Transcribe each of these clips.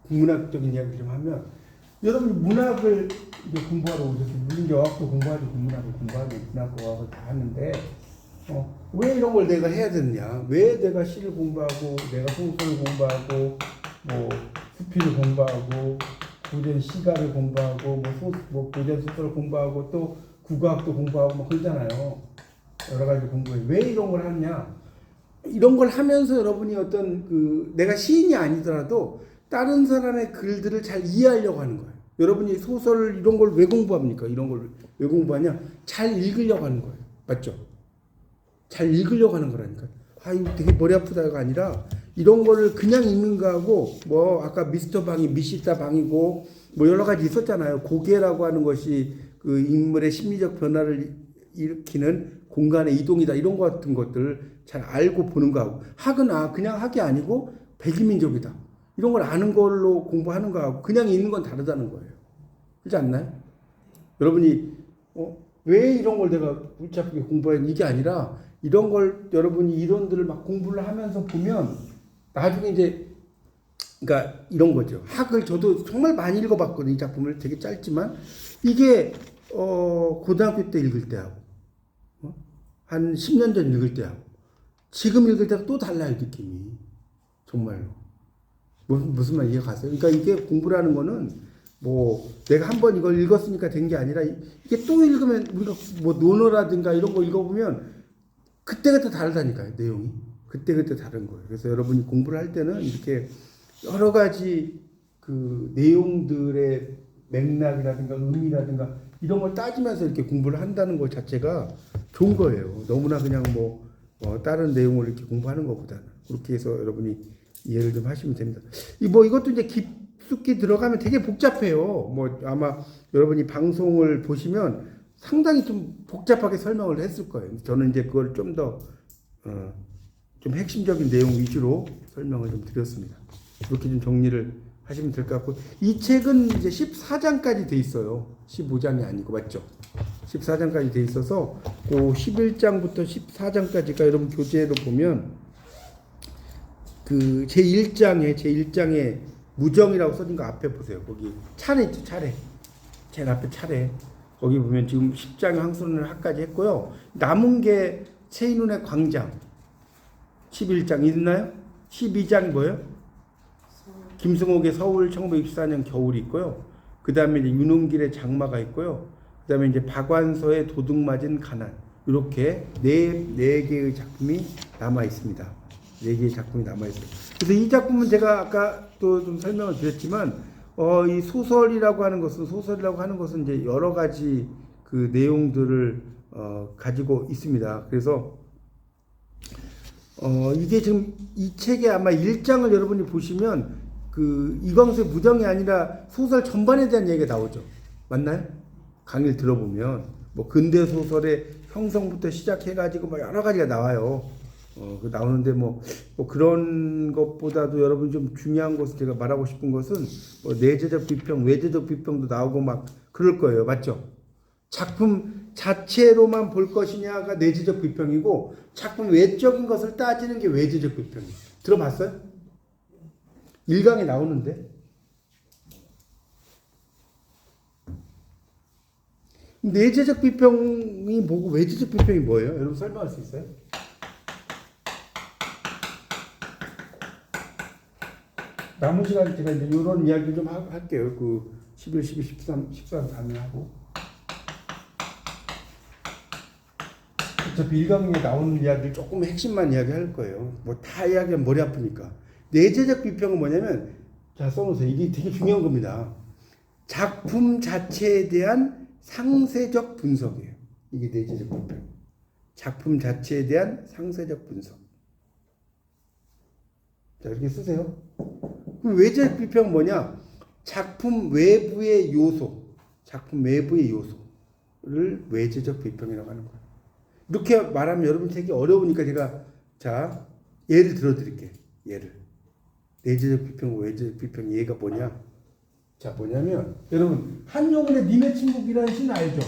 국문학적인 이야기를 좀 하면 여러분 문학을 이제 공부하러 오셨어요. 물론 이제 어학도 공부하고 국문학을 공부하고 문학과 어학을 다 하는데 왜 이런 걸 내가 해야 되느냐? 왜 내가 시를 공부하고 내가 소설을 공부하고 뭐 수필을 공부하고 고전 시가를 공부하고 뭐 고전 소설을 공부하고 또 국어학도 공부하고 뭐 그러잖아요. 여러 가지 공부해. 왜 이런 걸 하느냐? 이런 걸 하면서 여러분이 어떤 내가 시인이 아니더라도 다른 사람의 글들을 잘 이해하려고 하는 거예요. 여러분이 소설 이런 걸 왜 공부합니까? 이런 걸 왜 공부하냐? 잘 읽으려고 하는 거예요. 맞죠? 잘 읽으려고 하는 거라니까. 이거 되게 머리 아프다가 아니라 이런 거를 그냥 읽는 거하고 뭐 아까 미스터 방이 미시타 방이고 뭐 여러 가지 있었잖아요. 고개라고 하는 것이 그 인물의 심리적 변화를 일으키는 공간의 이동이다. 이런 것 같은 것들 잘 알고 보는 거하고 학은 그냥 학이 아니고 백이민족이다. 이런 걸 아는 걸로 공부하는 거하고 그냥 읽는 건 다르다는 거예요. 그렇지 않나요? 여러분이 왜 이런 걸 내가 붙잡게 공부해? 이게 아니라 이런 걸 여러분이 이론들을 막 공부를 하면서 보면 나중에 이제 그러니까 이런 거죠. 학을 저도 정말 많이 읽어봤거든요. 이 작품을 되게 짧지만 이게 고등학교 때 읽을 때하고 한 10년 전 읽을 때하고 지금 읽을 때가 또 달라요. 느낌이 정말로. 무슨 말 이해 가세요? 그러니까 이게 공부라는 거는 뭐 내가 한번 이걸 읽었으니까 된 게 아니라 이게 또 읽으면 우리가 뭐 논어라든가 이런 거 읽어보면 그때그때 다르다니까요. 내용이 그때그때 다른 거예요. 그래서 여러분이 공부를 할 때는 이렇게 여러 가지 그 내용들의 맥락이라든가 의미라든가 이런 걸 따지면서 이렇게 공부를 한다는 것 자체가 좋은 거예요. 너무나 그냥 다른 내용을 이렇게 공부하는 것보다는 그렇게 해서 여러분이 이해를 좀 하시면 됩니다. 이것도 이제 깊숙이 들어가면 되게 복잡해요. 아마 여러분이 방송을 보시면 상당히 좀 복잡하게 설명을 했을 거예요. 저는 이제 그걸 좀 더 좀 핵심적인 내용 위주로 설명을 좀 드렸습니다. 그렇게 좀 정리를 하시면 될 것 같고 이 책은 이제 14장까지 돼 있어요. 15장이 아니고 맞죠? 14장까지 돼 있어서 그 11장부터 14장까지가 여러분 교재로 보면 그 제1장에 무정이라고 써진 거 앞에 보세요. 거기 차례 있죠, 차례. 제일 앞에 차례. 거기 보면 지금 10장에 항소는 학까지 했고요. 남은 게 최인훈의 광장. 11장 있나요? 12장 뭐예요? 김승옥의 서울 1964년 겨울이 있고요. 그 다음에 이제 윤홍길의 장마가 있고요. 그 다음에 이제 박완서의 도둑 맞은 가난. 이렇게 네 개의 작품이 남아 있습니다. 4개의 작품이 남아있어요. 그래서 이 작품은 제가 아까 또 좀 설명을 드렸지만, 이 소설이라고 하는 것은 이제 여러 가지 그 내용들을, 가지고 있습니다. 그래서, 이게 지금 이 책의 아마 1장을 여러분이 보시면, 이광수의 무정이 아니라 소설 전반에 대한 얘기가 나오죠. 맞나요? 강의를 들어보면, 근대 소설의 형성부터 시작해가지고 여러 가지가 나와요. 나오는데 그런 것보다도 여러분 좀 중요한 것은 제가 말하고 싶은 것은 내재적 비평, 외재적 비평도 나오고 그럴 거예요. 맞죠? 작품 자체로만 볼 것이냐가 내재적 비평이고 작품 외적인 것을 따지는 게 외재적 비평이에요. 들어봤어요? 1강에 나오는데 내재적 비평이 뭐고 외재적 비평이 뭐예요? 여러분 설명할 수 있어요? 남은 시간에 제가 이제 이런 이야기를 좀 할게요. 11, 12, 13 가능하고. 어차피 1강에 나오는 이야기를 조금 핵심만 이야기할 거예요. 다 이야기하면 머리 아프니까. 내재적 비평은 뭐냐면, 자, 써놓으세요. 이게 되게 중요한 겁니다. 작품 자체에 대한 상세적 분석이에요. 이게 내재적 비평. 작품 자체에 대한 상세적 분석. 자, 이렇게 쓰세요. 그럼 외재적 비평은 뭐냐? 작품 외부의 요소를 외재적 비평이라고 하는 거예요. 이렇게 말하면 여러분 되게 어려우니까 제가 예를 들어 드릴게요. 내재적 비평과 외재적 비평 얘가 뭐냐? 자, 뭐냐면 여러분 한용운의 님의 친구이라는 시는 알죠?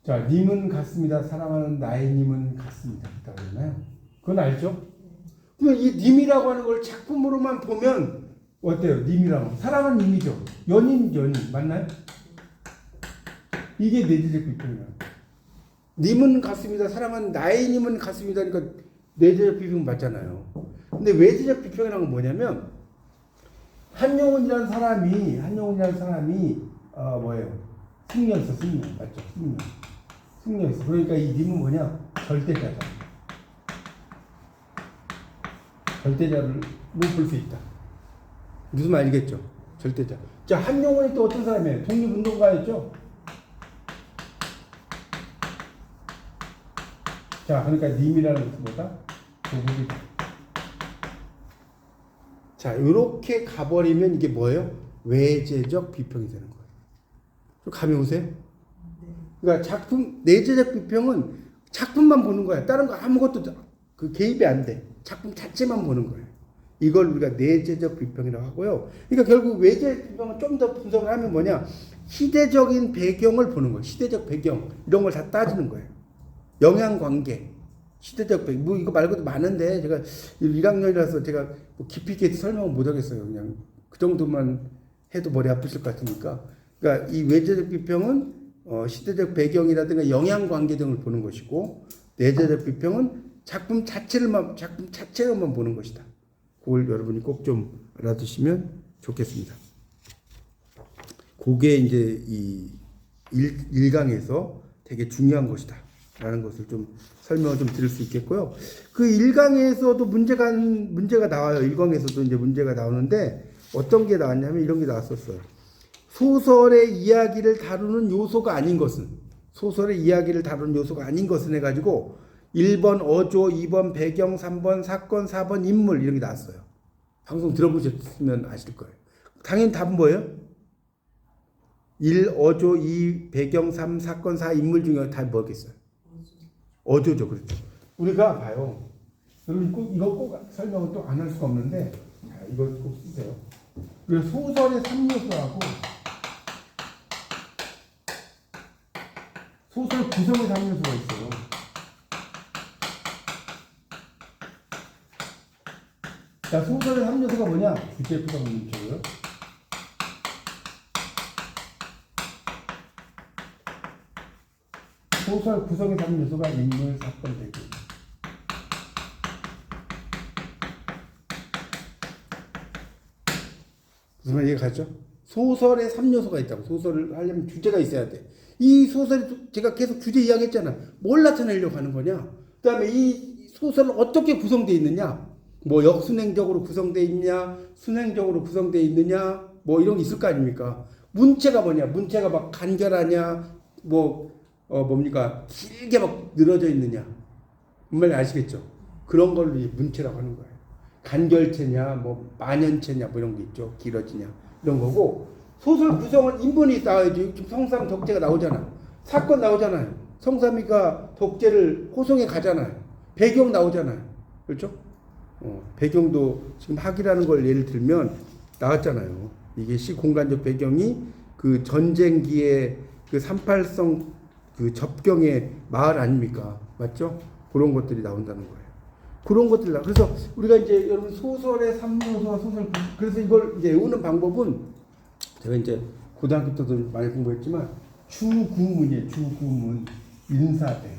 자, 님은 같습니다. 사랑하는 나의 님은 같습니다. 있다고 그러나요? 그건 알죠? 그럼 이 님이라고 하는 걸 작품으로만 보면 어때요? 님이라고. 사랑은 님이죠. 연인, 맞나요? 이게 내재적 비평이야. 님은 같습니다. 사랑하는 나의 님은 같습니다. 그러니까 내재적 비평 맞잖아요. 근데 외재적 비평이라는 건 뭐냐면 한용운이라는 사람이 뭐예요? 승려였어, 승려. 맞죠? 승려였어. 그러니까 이 님은 뭐냐? 절대자다. 절대자를 볼 수 있다. 무슨 말이겠죠? 절대자. 자, 한용운이 또 어떤 사람이에요? 독립운동가였죠? 자, 그러니까 님이라는 것은 뭐다? 도국이다. 자, 이렇게 가버리면 이게 뭐예요? 외재적 비평이 되는 거예요. 감이 오세요? 그러니까 내재적 비평은 작품만 보는 거야. 다른 거 아무것도 그 개입이 안 돼. 작품 자체만 보는 거예요. 이걸 우리가 내재적 비평이라고 하고요. 그러니까 결국 외재 비평은 좀 더 분석을 하면 뭐냐? 시대적인 배경을 보는 거예요. 시대적 배경. 이런 걸 다 따지는 거예요. 영향관계. 시대적 배경. 뭐 이거 말고도 많은데 제가 1학년이라서 제가 뭐 깊이 있게 설명을 못 하겠어요. 그냥 그 정도만 해도 머리 아프실 것 같으니까. 그러니까 이 외재적 비평은 시대적 배경이라든가 영향관계 등을 보는 것이고, 내재적 비평은 작품 자체로만 보는 것이다. 그걸 여러분이 꼭 좀 알아두시면 좋겠습니다. 그게 이제 이 1강에서 되게 중요한 것이다. 라는 것을 좀 설명을 좀 드릴 수 있겠고요. 그 1강에서도 문제가 나와요. 1강에서도 이제 문제가 나오는데 어떤 게 나왔냐면 이런 게 나왔었어요. 소설의 이야기를 다루는 요소가 아닌 것은 해가지고 1번 어조, 2번 배경, 3번 사건, 4번 인물 이런 게 나왔어요. 방송 들어보셨으면 아실 거예요. 당연히 답은 뭐예요? 1 어조, 2 배경, 3 사건, 4 인물 중에 답이 뭐겠어요? 어조죠. 그렇죠. 우리가 봐요. 여러분 이거 꼭 설명을 또 안 할 수가 없는데, 자, 이걸 꼭 쓰세요. 그래서 소설의 3요소하고 소설 구성의 3요소가 있어요. 자, 소설의 3요소가 뭐냐? 주제 구성 문제고요. 소설 구성의 3요소가 인물, 사건, 배경. 무슨 말 이해가죠? 소설에 3요소가 있다고. 소설을 하려면 주제가 있어야 돼. 이 소설이 제가 계속 주제 이야기했잖아. 뭘 나타내려고 하는 거냐? 그 다음에 이 소설은 어떻게 구성되어 있느냐? 뭐 역순행적으로 구성되어 있냐? 순행적으로 구성되어 있느냐? 뭐 이런 게 있을 거 아닙니까? 문체가 뭐냐? 문체가 막 간결하냐? 뭡니까? 길게 막 늘어져 있느냐? 정말 아시겠죠? 그런 걸 문체라고 하는 거예요. 간결체냐, 뭐 만연체냐, 뭐 이런 게 있죠. 길어지냐, 이런 거고. 소설 구성은 인물이 나와야지. 지금 성삼 덕제가 나오잖아. 사건 나오잖아요. 성삼이가 덕제를 호송에 가잖아요. 배경 나오잖아요. 그렇죠? 배경도 지금 학이라는 걸 예를 들면 나왔잖아요. 이게 시공간적 배경이 그 전쟁기의 그 38성 그 접경의 마을 아닙니까? 맞죠? 그런 것들이 나온다는 거예요. 그런 것들이 그래서 우리가 이제 여러분 소설의 3요소와 소설 그래서 이걸 이제 외우는 방법은 제가 이제 고등학교 때도 많이 공부했지만 주구문이에요. 주구문 인사대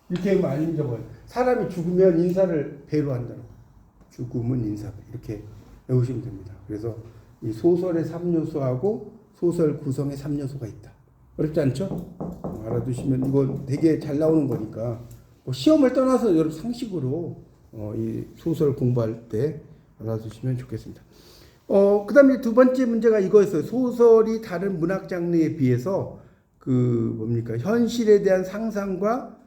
이렇게 많이 적어요. 사람이 죽으면 인사를 배로 한다고. 주구문 인사대 이렇게 외우시면 됩니다. 그래서 이 소설의 3요소하고 소설 구성의 3요소가 있다. 어렵지 않죠? 알아두시면 이거 되게 잘 나오는 거니까 뭐 시험을 떠나서 여러분 상식으로 이 소설 공부할 때 알아두시면 좋겠습니다. 그 다음에 두 번째 문제가 이거였어요. 소설이 다른 문학 장르에 비해서 현실에 대한 상상과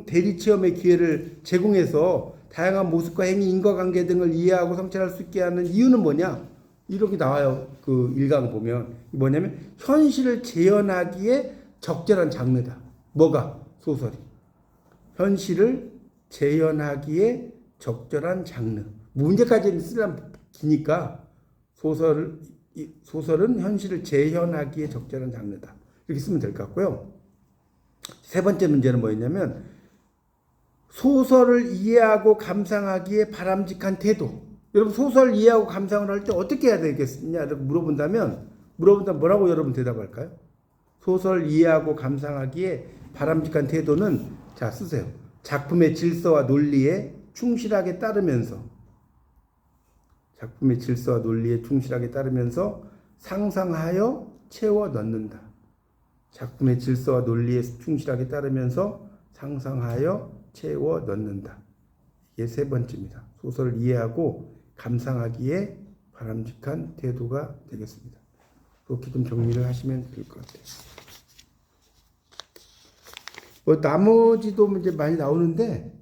대리 체험의 기회를 제공해서 다양한 모습과 행위, 인과관계 등을 이해하고 성찰할 수 있게 하는 이유는 뭐냐? 이렇게 나와요. 그 1강 보면 뭐냐면 현실을 재현하기에 적절한 장르다. 뭐가? 소설이. 현실을 재현하기에 적절한 장르. 문제까지 쓰려면 기니까 소설은 현실을 재현하기에 적절한 장르다. 이렇게 쓰면 될 것 같고요. 세 번째 문제는 뭐였냐면 소설을 이해하고 감상하기에 바람직한 태도. 여러분 소설 이해하고 감상을 할 때 어떻게 해야 되겠냐 이렇게 물어본다면 뭐라고 여러분 대답할까요? 소설 이해하고 감상하기에 바람직한 태도는 자 쓰세요. 작품의 질서와 논리에 충실하게 따르면서 작품의 질서와 논리에 충실하게 따르면서 상상하여 채워 넣는다. 작품의 질서와 논리에 충실하게 따르면서 상상하여 채워 넣는다. 이게 세 번째입니다. 소설을 이해하고 감상하기에 바람직한 태도가 되겠습니다. 그렇게 좀 정리를 하시면 될 것 같아요. 뭐 나머지도 이제 많이 나오는데